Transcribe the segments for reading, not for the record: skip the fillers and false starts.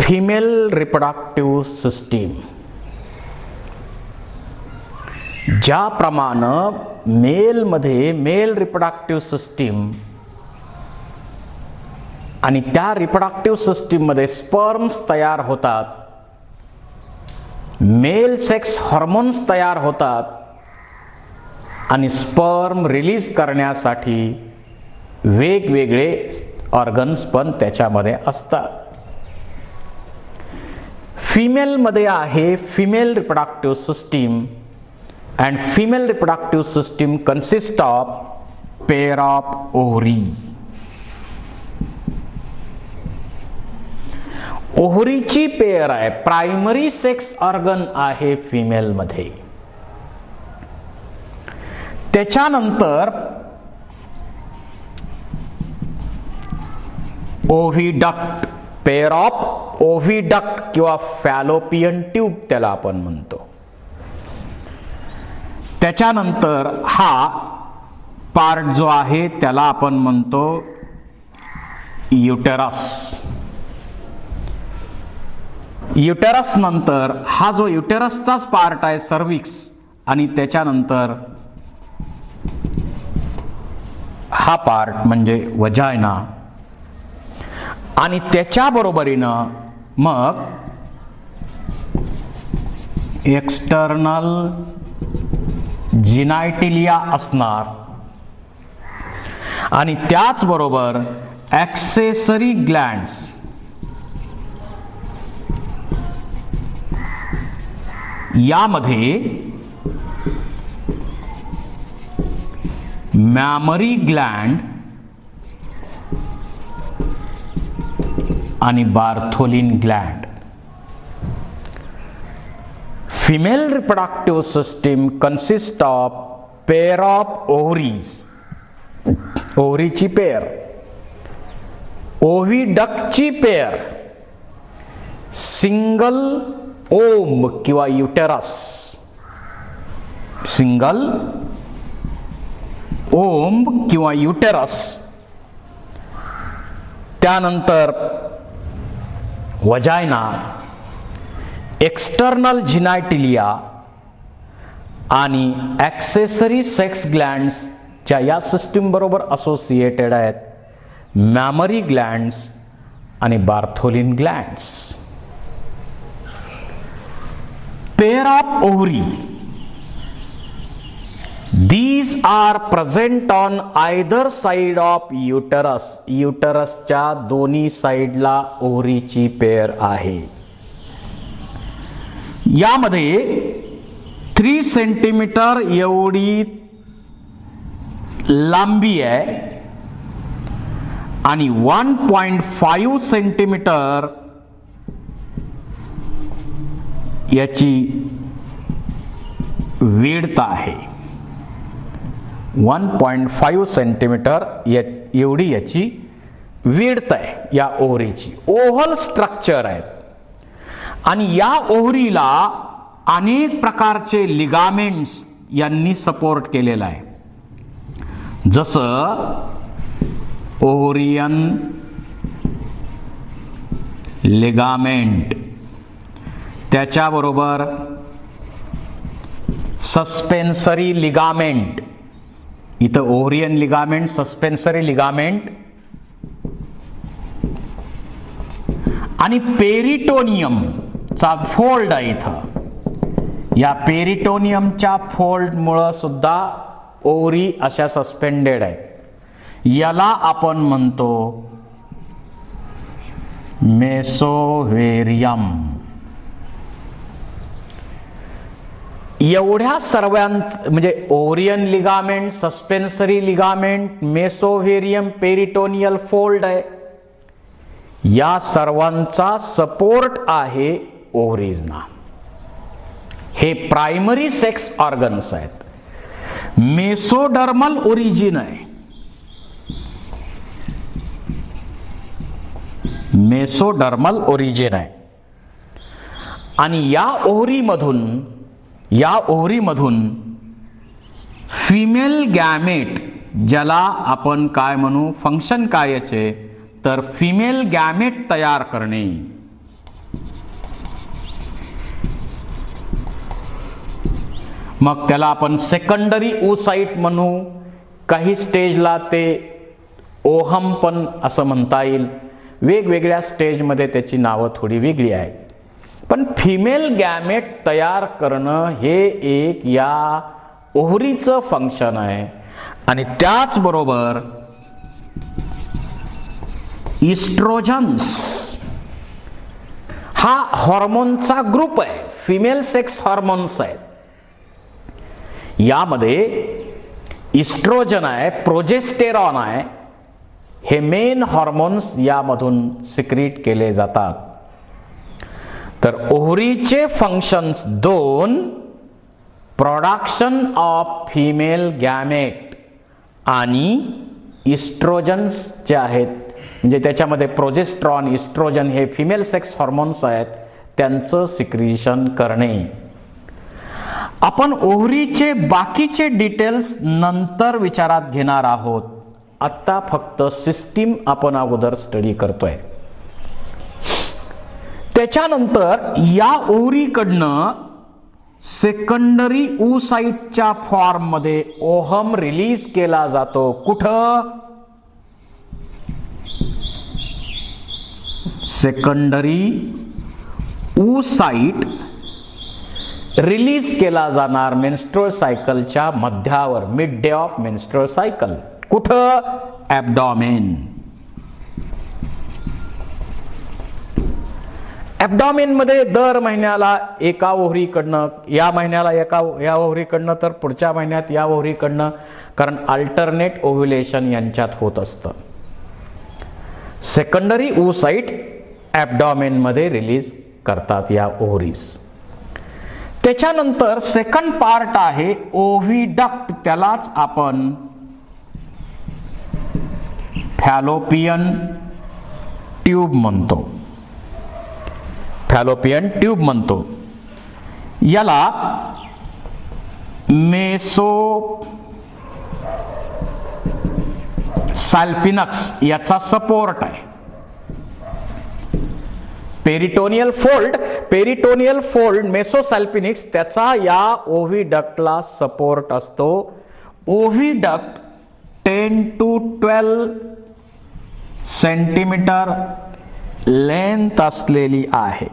Female reproductive system. ज्याप्रमाणे मेलमध्ये male reproductive system आणि त्या रिप्रोडक्टिव्ह सिस्टीममध्ये स्पर्म्स तयार होतात, मेल सेक्स हॉर्मोन्स तयार होतात आणि स्पर्म रिलीज करण्यासाठी वेगवेगळे ऑर्गन्स पण त्याच्यामध्ये असतात. फिमेलमध्ये आहे female reproductive system and female reproductive system consists of pair of ovary. ओव्हरीची पेअर आहे, प्रायमरी सेक्स ऑर्गन आहे फिमेल मध्ये. त्याच्यानंतर ओव्हिडक्ट, पेअर ऑफ ओव्हिडक्ट किंवा फॅलोपियन ट्यूब त्याला आपण म्हणतो. त्याच्यानंतर हा पार्ट जो आहे त्याला आपण म्हणतो युटेरस. युटेरस नंतर हा जो युटेरसचाच पार्ट आहे सर्विक्स, आणि त्याच्यानंतर हा पार्ट म्हणजे वजायना, आणि त्याच्या बरोबरीनं मग एक्सटर्नल जिनायटिलिया असणार, आणि त्याचबरोबर ॲक्सेसरी ग्लँड्स, यामध्ये मॅमरी ग्लँड आणि Bartholin gland. Female reproductive system consists of pair of ovaries, ओव्हरीची पेअर, ओव्हिडक्टची पेअर, सिंगल ओम किंवा युटेरस, सिंगल ओम किंवा युटेरस, त्यानंतर वजायना, एक्सटर्नल जिनायटिलिया आणि ॲक्सेसरी सेक्स ग्लँड्सच्या या सिस्टीम बरोबर असोसिएटेड आहेत मॅमरी ग्लँड्स आणि Bartholin glands. Pair of ovary, these are present on either side of uterus. युटरसच्या दोन्ही साइडला ओव्हरीची पेअर आहे. यामध्ये 3 सेंटीमीटर एवढी लांबी आहे आणि 1.5 सेंटीमीटर याची विड्थ आहे. 1.5 सेंटीमीटर एवढी याची विड्थ आहे या ओव्हरीची. ओव्हल स्ट्रक्चर आहे आणि या ओव्हरीला अनेक प्रकारचे लिगामेंट्स यांनी सपोर्ट केलेला आहे, जसं ओव्हरियन लिगामेंट, त्याच्याबरोबर सस्पेन्सरी लिगामेंट, इथं ओव्हरियन लिगामेंट, सस्पेन्सरी लिगामेंट आणि पेरिटोनियम चा फोल्ड आहे इथं. या पेरिटोनियमच्या फोल्डमुळं सुद्धा ओव्हरी अशा सस्पेंडेड आहेत. याला आपण म्हणतो मेसोव्हेरियम. एवढ्या सर्वांचं म्हणजे ovarian ligament, सस्पेन्सरी ligament, मेसोव्हेरियम, peritoneal fold आहे, या सर्वांचा सपोर्ट आहे ओव्हरीजना. हे प्रायमरी सेक्स ऑर्गन्स आहेत. मेसोडर्मल ओरिजिन आहे, मेसोडर्मल ओरिजिन आहे, आणि या ओव्हरीमधून फिमेल गॅमेट, ज्याला आपण काय म्हणू, फंक्शन काय याचे, तर फिमेल गॅमेट तयार करणे मग त्याला आपण सेकंडरी oocyte म्हणू, काही स्टेजला ते ओहम पण असं म्हणता येईल. वेगवेगळ्या स्टेजमध्ये त्याची नावं थोडी वेगळी आहेत. पण फिमेल गॅमेट तयार करणं हे एक या ओव्हरीचं फंक्शन आहे. आणि त्याचबरोबर इस्ट्रोजन्स हा हॉर्मोनचा ग्रुप आहे, फिमेल सेक्स हॉर्मोन्स आहेत. यामध्ये इस्ट्रोजन आहे, प्रोजेस्टेरॉन आहे, हे मेन हॉर्मोन्स यामधून सिक्रीट केले जातात. तर ओव्हरीचे फंक्शन्स दोन, प्रोडक्शन ऑफ फिमेल गॅमेट आणि इस्ट्रोजन्स जे आहेत, म्हणजे त्याच्यामध्ये प्रोजेस्ट्रॉन, इस्ट्रोजन हे फिमेल सेक्स हॉर्मोन्स आहेत, त्यांचं सिक्रिशन करणे. आपण ओव्हरीचे बाकीचे डिटेल्स नंतर विचारात घेणार आहोत. आत्ता फक्त सिस्टीम आपण अगोदर स्टडी करतोय. त्याच्यानंतर या ओव्हरीकडनं सेकंडरी oocyteच्या फॉर्म मध्ये ओहम रिलीज केला जातो. कुठं? सेकंडरी oocyte रिलीज केला जाणार मेन्स्ट्रुअल सायकलच्या मध्यावर, mid day of menstrual cycle. कुठं? ॲब्डॉमेन. ॲब्डॉमेन मध्ये दर महिन्याला एका ओव्हरीकडनं, या महिन्याला या ओव्हरीकडनं, तर पुढच्या महिन्यात या ओव्हरीकडनं, कारण अल्टरनेट ओव्ह्युलेशन यांच्यात होत असतं. सेकंडरी oocyte ॲब्डॉमेन मध्ये रिलीज करतात या ओव्हरीज. त्याच्यानंतर सेकंड पार्ट आहे ओव्हिडक्ट, त्यालाच आपण फॅलोपियन ट्यूब म्हणतो. फॅलोपियन ट्यूब म्हणतो. याला मेसोसॅल्पिनक्स याचा सपोर्ट आहे. पेरिटोनियल फोल्ड मेसोसॅल्पिनिक्स त्याचा या ओव्हिडक्टला सपोर्ट असतो. ओव्हिडक्ट 10 to 12 सेंटीमीटर लेंथ असलेली आहे.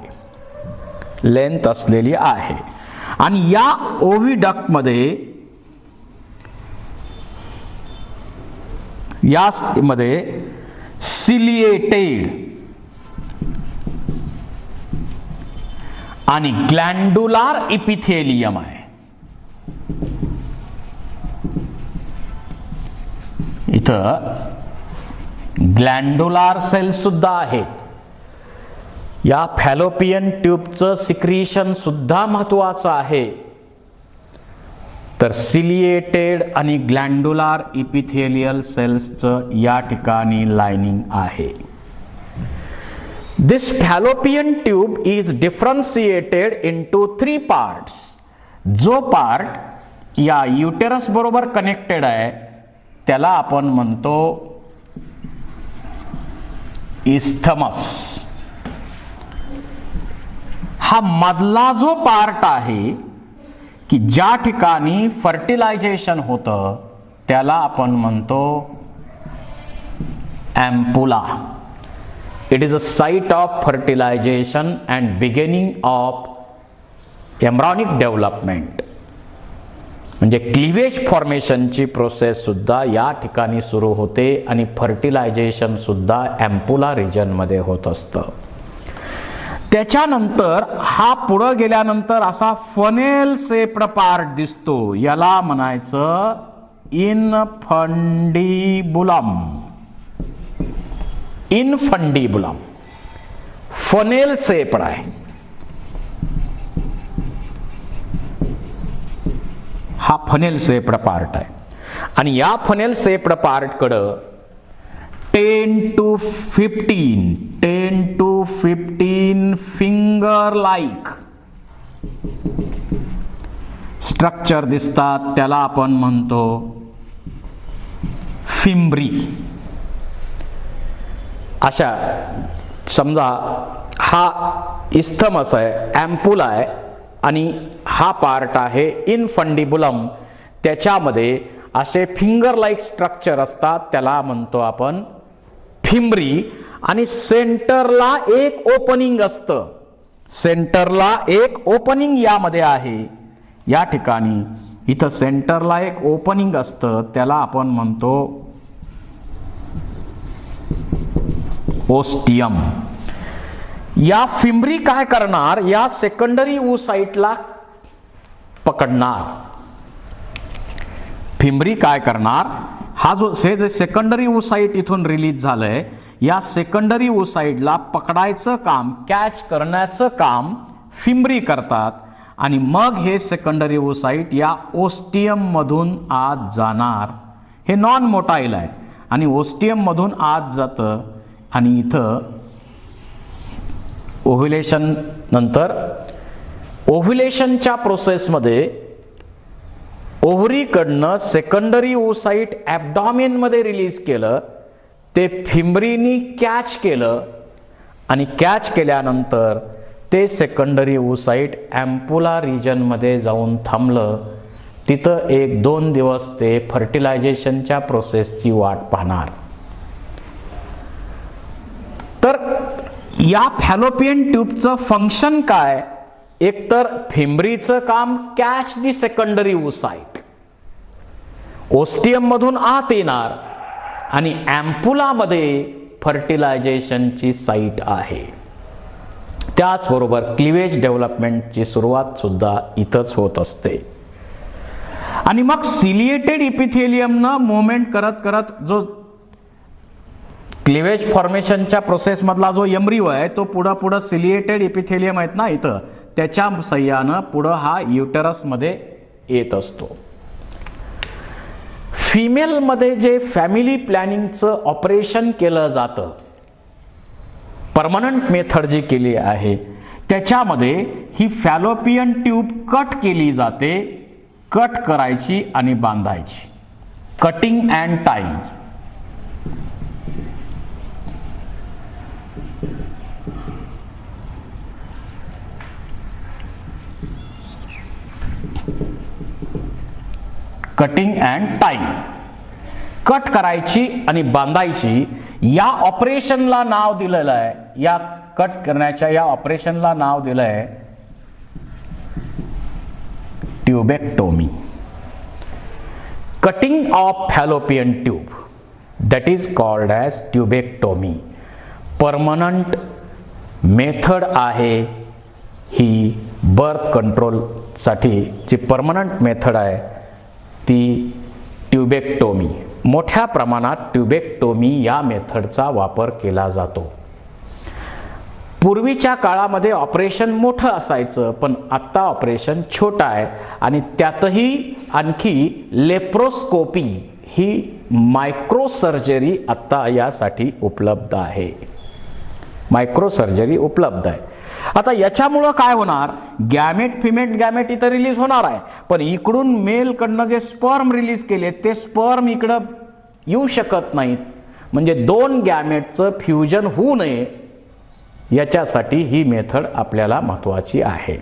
आणि या ओव्हिडक्ट मध्ये सिलिएटेड आणि ग्लॅन्डुलार इपिथेलियम आहे. इथं ग्लॅन्डुलार सेल्स सुद्धा आहेत. या फॅलोपियन ट्यूबचं सिक्रिशन सुद्धा महत्वाचं आहे. तर सिलिएटेड आणि ग्लॅन्डुलार इपिथेलियल सेल्सचं या ठिकाणी लाइनिंग आहे. This fallopian tube is differentiated into 3 parts. जो पार्ट या युटेरस बरोबर कनेक्टेड आहे त्याला आपण म्हणतो इस्थमस. हा मधला जो पार्ट आहे की ज्या ठिकाणी फर्टिलायझेशन होतं त्याला आपण म्हणतो ampulla. It is a site of fertilization and beginning of embryonic development. म्हणजे क्लिवेज फॉर्मेशनची प्रोसेस सुद्धा या ठिकाणी सुरू होते आणि फर्टिलायझेशन सुद्धा एम्पुला रिजन मध्ये होत असतं. त्याच्यानंतर हा पुढे गेल्यानंतर असा फनेल शेप्ड पार्ट दिसतो. याला म्हणायचं इनफंडिबुलम. फनेल शेप्ड आहे. हा फनेल शेप्ड पार्ट आहे. आणि या फनेल शेप्ड पार्ट कडं 10 to 15 फिंगर लाईक स्ट्रक्चर दिसतात. त्याला आपण म्हणतो फिम्ब्री. अशा समजा हा इस्थमस आहे, एम्पुला आहे आणि हा पार्ट आहे इनफंडिबुलम. त्याच्यामध्ये असे फिंगर लाईक स्ट्रक्चर असतात, त्याला म्हणतो आपण फिमरी. आणि सेंटरला एक ओपनिंग असतं, सेंटरला एक ओपनिंग यामध्ये आहे. या ठिकाणी इथं सेंटरला एक ओपनिंग असतं, त्याला आपण म्हणतो ओस्टियम. या फिमरी काय करणार, या सेकंडरी ओसाइटला पकडणार. फिमरी काय करणार, हा जो जे सेकंडरी ओसाइट इथून रिलीज झालंय, या सेकंडरी ओसाइटला पकडायचं काम, कॅच करण्याचं काम फिमरी करतात. आणि मग हे सेकंडरी ओसाइट या ओस्टियम मधून आत जाणार. हे नॉन मोटाईल आहे आणि ओस्टियम मधून आत जातं. आणि इथं ओव्ह्युलेशन नंतर, ओव्ह्युलेशनच्या प्रोसेसमध्ये ओव्हरीकडनं सेकंडरी ओसाइट ॲब्डॉमेन मध्ये रिलीज केलं, ते फिमरीनी कॅच केलं आणि कॅच केल्यानंतर ते सेकंडरी ओसाइट ॲम्पुला रिजनमध्ये जाऊन थांबलं. तिथं 1-2 दिवस ते फर्टिलायझेशनच्या प्रोसेसची वाट पाहणार. तर या फॅलोपियन ट्यूबचं फंक्शन काय, एकतर फिमरीचं काम कॅच दी सेकंडरी ओसाइट, ओस्टियम मधून आत येणार आणि ॲम्पुलामध्ये फर्टिलायझेशनची साईट आहे. त्याचबरोबर क्लिवेज डेव्हलपमेंटची सुरुवात सुद्धा इथंच होत असते. आणि मग सिलिएटेड इपिथेलियमनं मुवमेंट करत करत जो क्लिवेज फॉर्मेशनच्या प्रोसेस मधला जो एम्ब्रिओ आहे, तो पुढं सिलिएटेड इपिथेलियम आहेत ना इथं, त्याच्या सहाय्यानं पुढं हा युटेरस मध्ये येत असतो. फिमेल मध्ये जे फॅमिली प्लॅनिंगचं ऑपरेशन केलं जातं, परमनंट मेथड जी केली आहे, त्याच्यामध्ये ही फॅलोपियन ट्यूब कट केली जाते. कट करायची आणि बांधायची, cutting and टाईंग. Cutting and टाईंग, cut करायची आणि बांधायची. या ऑपरेशनला नाव दिलेलं आहे, या कट करण्याच्या या ऑपरेशनला नाव दिलं आहे tubectomy. Cutting of fallopian tube, that is called as tubectomy. Permanent method आहे ही, बर्थ कंट्रोलसाठी जी परमनंट मेथड आहे ती ट्यूबेक्टोमी. मोठ्या प्रमाणात ट्यूबेक्टोमी या मेथडचा वापर केला जातो. पूर्वीच्या काळामध्ये ऑपरेशन मोठं असायचं, पण आत्ता ऑपरेशन छोटं आहे. आणि त्यातही आणखी लेप्रोस्कोपी ही मायक्रो सर्जरी आत्ता यासाठी उपलब्ध आहे, मायक्रो सर्जरी उपलब्ध आहे. आता याच्यामुळं काय होणार, गॅमेट फिमेट गॅमेट इथं रिलीज होणार आहे, पण इकडून मेल कडनं जे स्पर्म रिलीज केले ते स्पर्म इकडं येऊ शकत नाहीत. म्हणजे 2 गॅमेटचं फ्युजन होऊ नये याच्यासाठी ही मेथड आपल्याला महत्वाची आहे.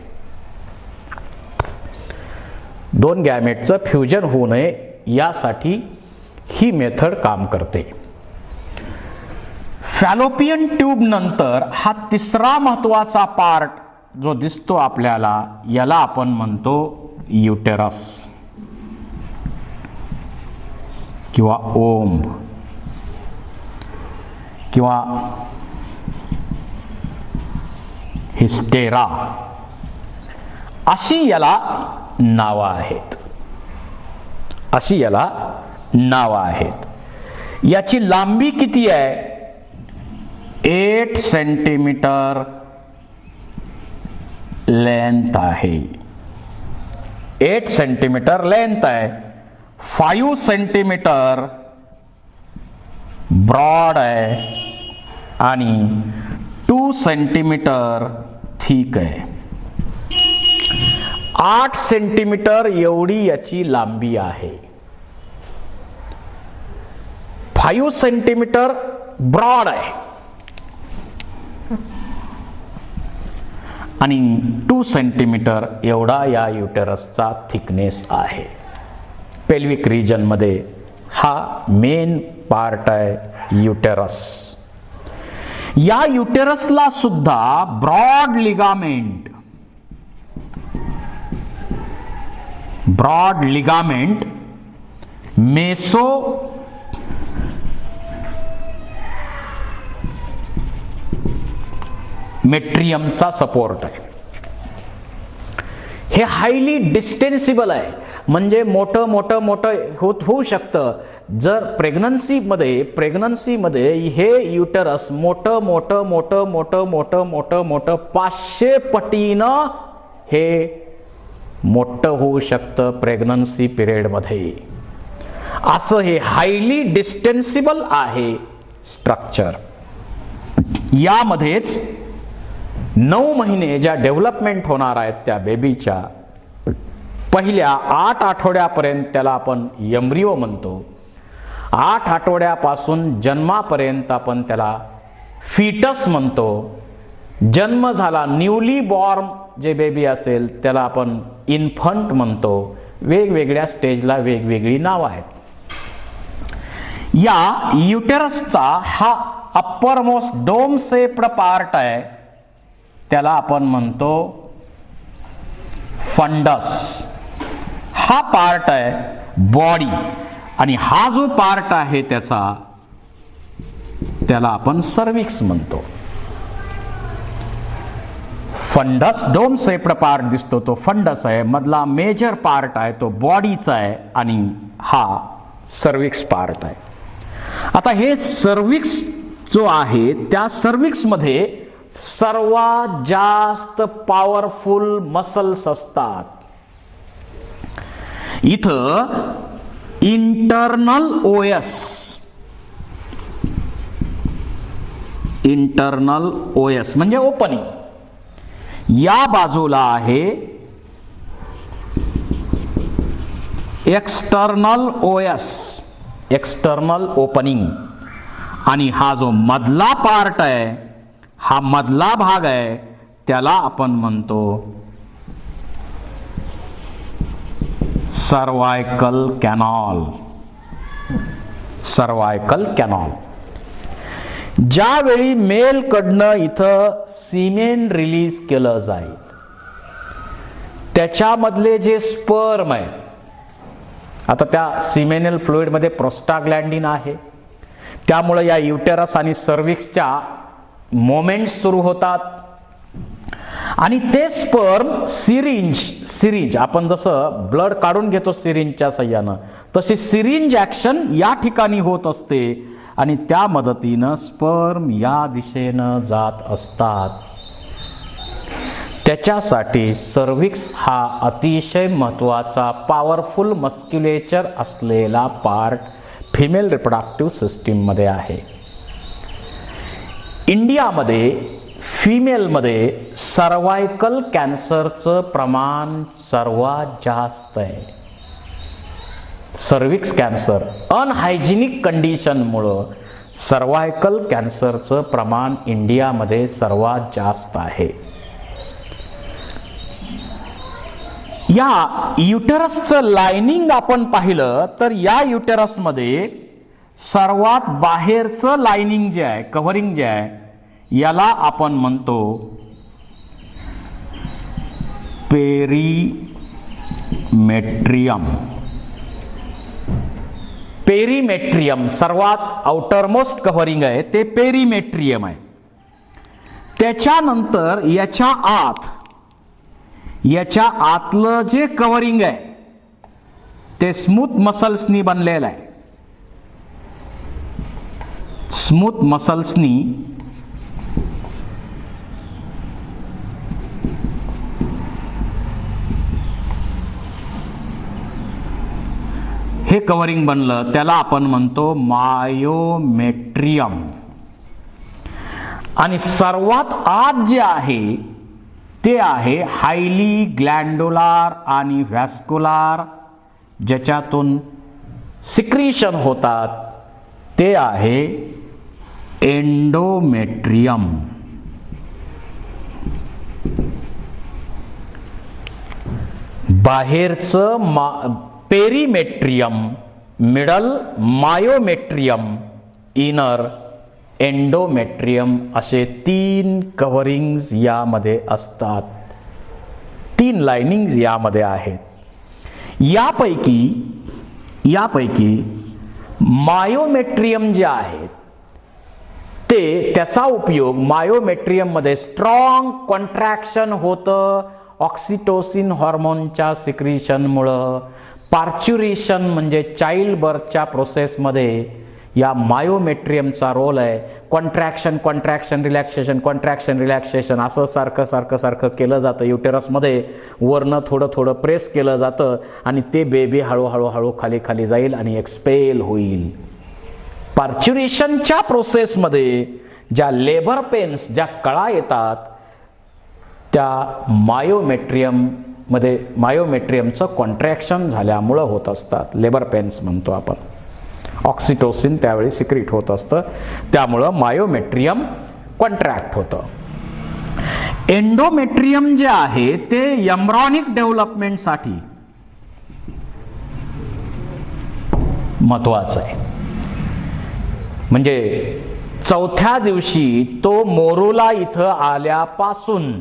2 गॅमेटचं फ्युजन होऊ नये यासाठी ही मेथड काम करते. फॅलोपियन ट्यूब नंतर हा तिसरा महत्वाचा पार्ट जो दिसतो आपल्याला, याला आपण म्हणतो युटेरस किंवा ओम किंवा हिस्टेरा अशी याला नावं आहेत, अशी याला नावं आहेत. याची लांबी किती आहे, 8 सेंटीमीटर लेंथ आहे, 8 सेंटीमीटर लेंथ आहे. 5 सेंटीमीटर ब्रॉड आहे आणि 2 सेंटीमीटर थिक आहे. 8 सेंटीमीटर एवढी याची लांबी आहे. 5 सेंटीमीटर ब्रॉड आहे आणि 2 सेंटीमीटर एवढा या युटेरसचा थिकनेस आहे. पेल्विक रिजनमध्ये हा मेन पार्ट आहे युटेरस. या युटेरसला सुद्धा ब्रॉड लिगामेंट मेट्रियमचा सपोर्ट आहे. हे हायली डिस्टेन्सिबल आहे, म्हणजे मोठं होऊ शकतं. जर प्रेग्नन्सीमध्ये हे युटरस मोठं 500 पटीनं हे मोठं होऊ शकतं प्रेग्नन्सी पिरियडमध्ये. असं हे हायली डिस्टेन्सिबल आहे स्ट्रक्चर. यामध्येच 9 महिने ज्या डेव्हलपमेंट होणार आहेत त्या बेबीच्या, पहिल्या 8 आठवड्यापर्यंत त्याला आपण एम्ब्रिओ म्हणतो. 8 आठवड्यापासून जन्मापर्यंत आपण त्याला फीटस म्हणतो. जन्म झाला, न्यूली बॉर्न जे बेबी असेल त्याला आपण इन्फंट म्हणतो. वेगवेगळ्या स्टेजला वेगवेगळी नावं आहेत. या युटेरसचा हा uppermost dome shaped part आहे, त्याला आपण म्हणतो फंडस. हा पार्ट आहे बॉडी, आणि हा जो पार्ट आहे त्याला आपण सर्विक्स म्हणतो. फंडस डोम शेप्ड पार्ट दिसतो तो फंडस आहे. मधला मेजर पार्ट आहे तो बॉडीचा आहे, आणि हा सर्विक्स पार्ट आहे. आता हे सर्विक्स जो आहे त्या सर्विक्समध्ये सर्वात जास्त पॉवरफुल मसल्स असतात. इथं इंटरनल ओएस म्हणजे ओपनिंग, या बाजूला आहे एक्सटर्नल ओपनिंग, आणि हा जो मधला पार्ट आहे, हा मधला भाग आहे, त्याला आपण म्हणतो सर्वायकल कॅनॉल. ज्यावेळी मेल कडनं इथं सीमेन रिलीज केलं जाईल, त्याच्यामधले जे स्पर्म आहे, आता त्या सिमेनल फ्लुइडमध्ये प्रोस्टाग्लॅन्डिन आहे, त्यामुळे या युटेरस आणि सर्विक्सच्या मोमेंट्स सुरू होतात, आणि ते स्पर्म सिरिंज आपण जसं ब्लड काढून घेतो सिरिंजच्या साह्यानं, तशी सिरिंज ऍक्शन या ठिकाणी होत असते, आणि त्या मदतीनं स्पर्म या दिशेनं जात असतात. त्याच्यासाठी सर्विक्स हा अतिशय महत्त्वाचा पॉवरफुल मस्क्युलेचर असलेला पार्ट फिमेल रिप्रोडक्टिव्ह सिस्टीममध्ये आहे. इंडियामध्ये फिमेलमध्ये सर्वायकल कॅन्सरचं प्रमाण सर्वात जास्त आहे. सर्विक्स कॅन्सर अनहायजिनिक कंडिशनमुळं सर्वायकल कॅन्सरचं प्रमाण इंडियामध्ये सर्वात जास्त आहे. या युटेरसचं लायनिंग आपण पाहिलं तर या युटेरसमध्ये सर्वात बाहेरचं लायनिंग जे आहे, कव्हरिंग जे आहे, याला आपण म्हणतो पेरीमेट्रियम. सर्वात आउटरमोस्ट कव्हरिंग आहे ते पेरीमेट्रियम आहे. त्याच्यानंतर याच्या आतलं जे कव्हरिंग आहे ते स्मूथ मसल्सनी बनलेलं आहे. स्मूथ मसल्सनी हे कव्हरिंग बनलं, त्याला आपण म्हणतो मायोमेट्रियम. आणि सर्वात आत जे आहे ते आहे हायली ग्लँडुलार आणि व्हॅस्क्युलार, ज्याच्यातून सिक्रीशन होतात, ते आहे एंडोमेट्रियम. बाहेरचं पेरिमेट्रियम, मिडल मायोमेट्रियम, इनर एंडोमेट्रियम असे 3 कव्हरिंग्ज यामध्ये असतात. 3 लाइनिंग्ज यामध्ये आहेत. यापैकी मायोमेट्रियम जे आहेत त्याचा उपयोग मायोमेट्रियममध्ये स्ट्रॉंग कॉन्ट्रॅक्शन होतं ऑक्सिटोसिन हॉर्मोनच्या सिक्रिशनमुळं. पार्च्युरेशन म्हणजे चाइल्ड बर्थच्या प्रोसेसमध्ये या मायोमेट्रियमचा रोल आहे. कॉन्ट्रॅक्शन रिलॅक्सेशन असं सारखं केलं जातं युटेरसमध्ये. वरनं थोडं प्रेस केलं जातं आणि ते बेबी हळूहळू खाली जाईल आणि एक्सपेल होईल. पार्च्युरेशनच्या प्रोसेसमध्ये ज्या लेबर पेन्स, ज्या कळा येतात त्या मायोमेट्रियमचं कॉन्ट्रॅक्शन झाल्यामुळं होत असतात. लेबर पेन्स म्हणतो आपण. ऑक्सिटोसिन त्यावेळी सिक्रीट होत असतं, त्यामुळं मायोमेट्रियम कॉन्ट्रॅक्ट होतं. एंडोमेट्रियम जे आहे ते एम्ब्रॉनिक डेव्हलपमेंटसाठी महत्वाचं आहे. म्हणजे 4थ्या दिवशी तो मोरुला इथं आल्यापासून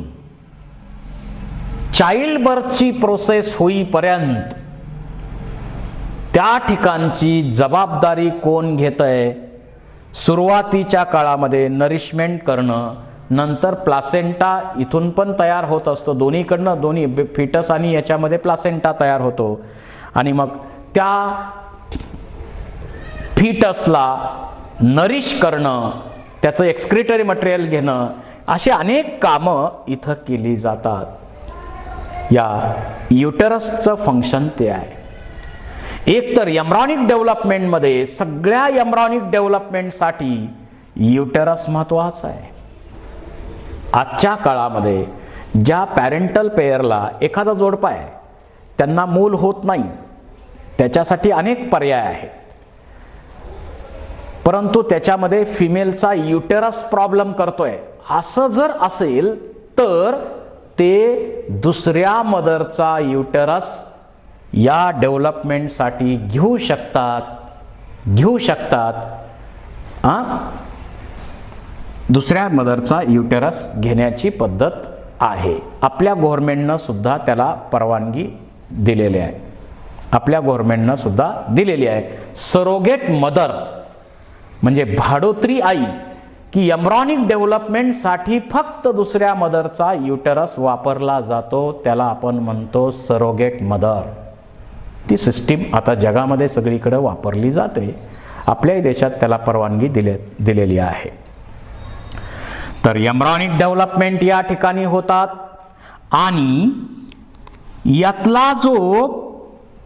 चाइल्ड बर्थची प्रोसेस होईपर्यंत त्या ठिकाणची जबाबदारी कोण घेतंय? सुरुवातीच्या काळामध्ये नरिशमेंट करणं, नंतर प्लासेंटा इथून पण तयार होत असतो, दोन्ही फिटस आणि याच्यामध्ये प्लासेंटा तयार होतो आणि मग त्या फिटसला नरिश करणं, त्याचं एक्सक्रिटरी मटेरियल घेणं, अशी अनेक कामं इथं केली जातात. या युटेरसचं फंक्शन ते आहे. एकतर एम्ब्रॉनिक डेव्हलपमेंटमध्ये सगळ्या एम्ब्रॉनिक डेव्हलपमेंटसाठी युटेरस महत्वाचं आहे. आजच्या काळामध्ये ज्या पॅरेंटल पेअरला एखादा जोडपा आहे, त्यांना मूल होत नाही, त्याच्यासाठी अनेक पर्याय आहेत. परंतु त्याच्यामध्ये फिमेलचा युटेरस प्रॉब्लेम करतोय असं जर असेल तर ते दुसऱ्या मदरचा युटेरस या डेव्हलपमेंटसाठी घेऊ शकतात. दुसऱ्या मदरचा युटेरस घेण्याची पद्धत आहे. आपल्या गव्हर्नमेंटनं सुद्धा त्याला परवानगी दिलेली आहे. सरोगेट मदर म्हणजे भाडोत्री आई, की एम्ब्रॉनिक डेव्हलपमेंटसाठी फक्त दुसऱ्या मदरचा युटेरस वापरला जातो, त्याला आपण म्हणतो सरोगेट मदर. ती सिस्टीम आता जगामध्ये सगळीकडे वापरली जाते. आपल्याही देशात त्याला परवानगी दिलेली आहे. तर एम्ब्रॉनिक डेव्हलपमेंट या ठिकाणी होतात आणि यातला जो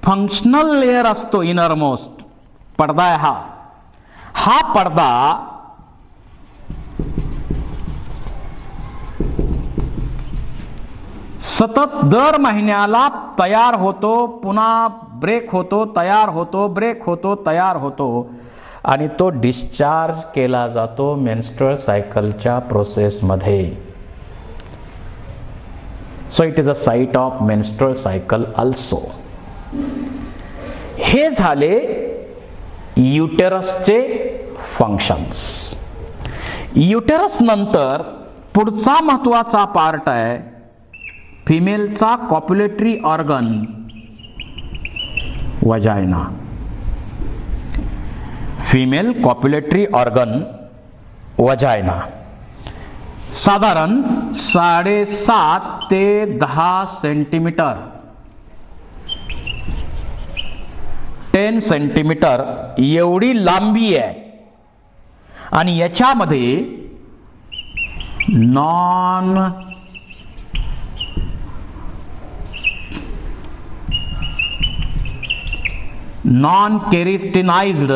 फंक्शनल लेअर असतो, इनरमोस्ट पडदा आहे, हा पडदा सतत दर महिन्याला तयार होतो, पुन्हा ब्रेक होतो, तयार होतो, ब्रेक होतो, तयार होतो आणि तो डिस्चार्ज केला जातो मेन्स्ट्रुअल सायकलच्या प्रोसेसमध्ये. So it is a site of menstrual cycle also. हे झाले युटेरसचे फंक्शन्स. युटेरस नंतर पुढचा महत्वाचा पार्ट आहे फिमेलचा copulatory organ, vagina. Female copulatory organ vagina साधारण 7.5 ते 10 सेंटीमीटर, 10 सेंटीमीटर एवढी लांबी आहे आणि याच्यामध्ये नॉन केराटिनाइज्ड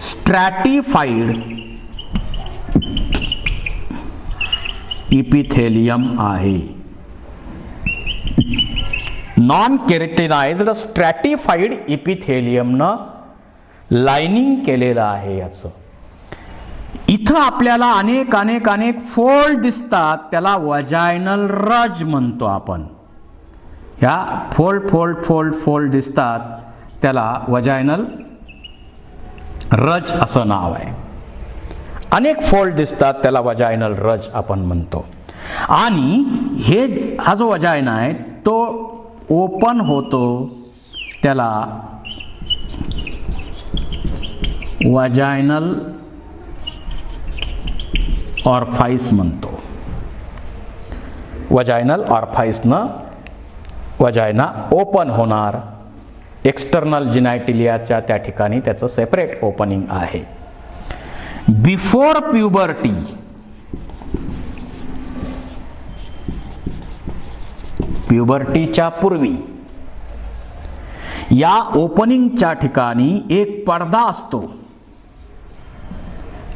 स्ट्रॅटिफाईड इपिथेलियम आहे. नॉन केराटिनाइज्ड स्ट्रॅटिफाईड इपिथेलियमनं लाइनिंग केलेलं आहे. याचं इथं आपल्याला अनेक फोल्ड दिसतात, त्याला वजायनल रज म्हणतो आपण. ह्या फोल्ड दिसतात त्याला वजायनल रज असं नाव आहे. अनेक फोल्ड दिसतात त्याला वजायनल रज आपण म्हणतो. आणि हा जो वजायना आहे तो ओपन होतो त्याला वजायनल ऑरफाइस म्हणतो. वजायनल ऑरफाइसनं वजायना ओपन होणार. एक्सटर्नल जिनायटिलियाच्या त्या ठिकाणी त्याचं सेपरेट ओपनिंग आहे. बिफोर प्युबर्टी, प्युबर्टीच्या पूर्वी या ओपनिंगच्या ठिकाणी एक पडदा असतो.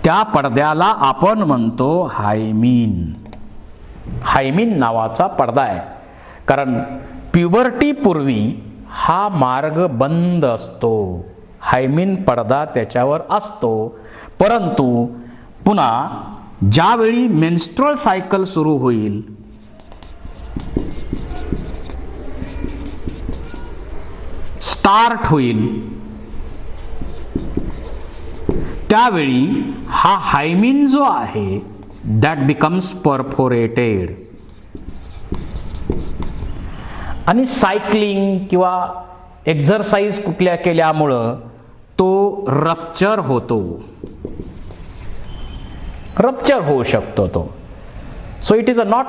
त्या पडद्याला आपण म्हणतो हायमीन. हायमीन नावाचा पडदा आहे. कारण प्युबर्टी पूर्वी हा मार्ग बंद असतो. हायमीन पडदा त्याच्यावर असतो. परंतु पुन्हा ज्यावेळी मेन्स्ट्रुअल सायकल सुरू होईल स्टार्ट होईल त्यावेळी हा हायमीन जो आहे दॅट बिकम्स परफोरेटेड. आणि सायकलिंग किंवा एक्झरसाइज कुठल्या केल्यामुळं तो रप्चर होतो. रप्चर होऊ शकतो तो. So it is a not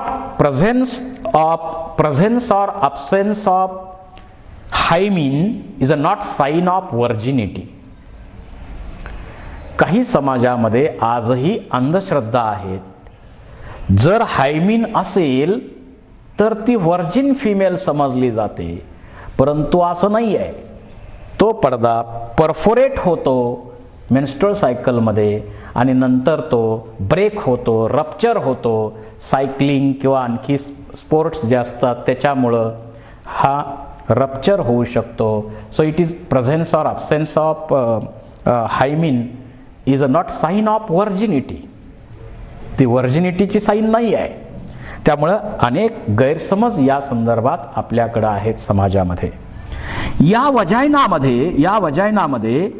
presence or absence of hymen is a not sign of virginity. काही समाजामध्ये आजही अंधश्रद्धा आहेत. जर हायमीन असेल तर ती व्हर्जिन फिमेल समजली जाते. परंतु असं नाही आहे. तो पडदा परफोरेट होतो मेन्स्ट्रुअल सायकलमध्ये आणि नंतर तो ब्रेक होतो, रप्चर होतो. सायकलिंग किंवा आणखी स्पोर्ट्स जे असतात त्याच्यामुळं हा रप्चर होऊ शकतो. So it is presence or absence of hymen is a not sign of virginity. ती व्हर्जिनिटीची साईन नाही आहे. त्यामुळं अनेक गैरसमज या संदर्भात आपल्याकडं आहेत समाजामध्ये. या वजायनामध्ये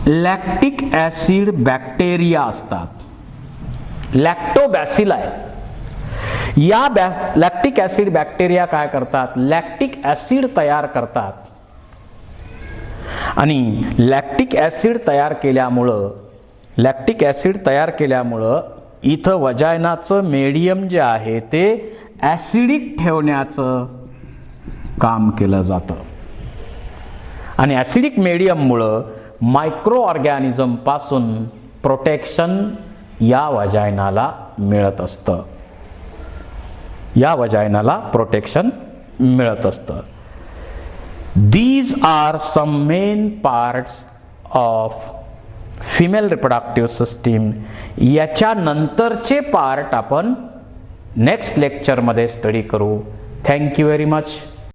लॅक्टिक ॲसिड बॅक्टेरिया असतात. लॅक्टोबॅसिल आहे. या लॅक्टिक ॲसिड बॅक्टेरिया काय करतात? लॅक्टिक ॲसिड तयार करतात. आणि लॅक्टिक ॲसिड तयार केल्यामुळं इथं वजायनाचं मीडियम जे आहे ते ॲसिडिक ठेवण्याचं काम केलं जातं. आणि ॲसिडिक मीडियममुळं मायक्रो ऑर्गॅनिझम पासून प्रोटेक्शन या वजायनाला मिळत असतं. These are some main parts of female reproductive system. याच्या नंतरचे पार्ट आपण नेक्स्ट लेक्चरमध्ये स्टडी करू. Thank you very much.